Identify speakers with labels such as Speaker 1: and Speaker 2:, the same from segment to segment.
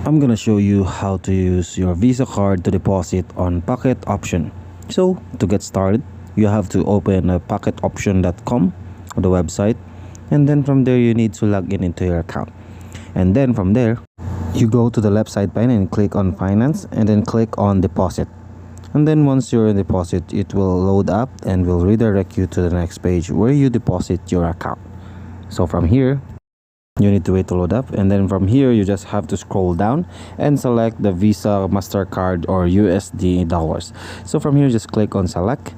Speaker 1: I'm gonna show you how to use your Visa card to deposit on Pocket Option. So to get started, you have to open pocketoption.com, the website, and then from there you need to log in into your account. And then from there, you go to the left side pane and click on Finance, and then click on Deposit. And then once you're in deposit, it will load up and will redirect you to the next page where you deposit your account. So from here, you need to wait to load up, and then from here you just have to scroll down and select the Visa, MasterCard, or USD dollars. So from here, just click on select,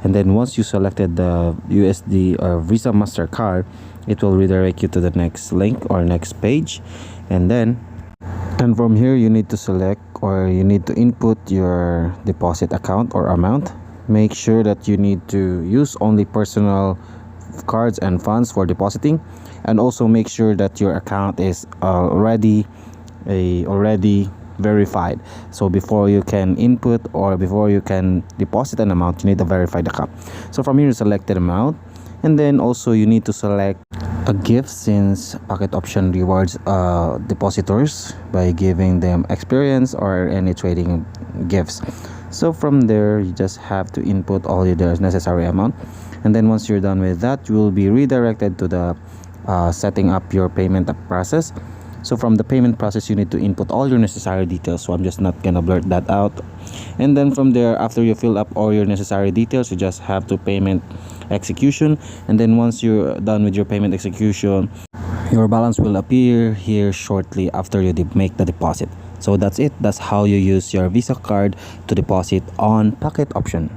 Speaker 1: and then once you selected the USD or Visa, MasterCard, it will redirect you to the next link or next page. And from here you need to select, or you need to input your deposit account or amount. Make sure that you need to use only personal cards and funds for depositing, and also make sure that your account is already verified. So before you can input or before you can deposit an amount, you need a verified account. So from here, you select an amount, and then also you need to select a gift, since Pocket Option rewards depositors by giving them experience or any trading gifts. So from there, you just have to input all the necessary amount, and then once you're done with that, you will be redirected to the setting up your payment process. So from the payment process, you need to input all your necessary details, so I'm just not gonna blurt that out. And then from there, after you fill up all your necessary details, you just have to payment execution. And then once you're done with your payment execution, your balance will appear here shortly after you make the deposit. So that's it. That's how you use your Visa card to deposit on Pocket Option.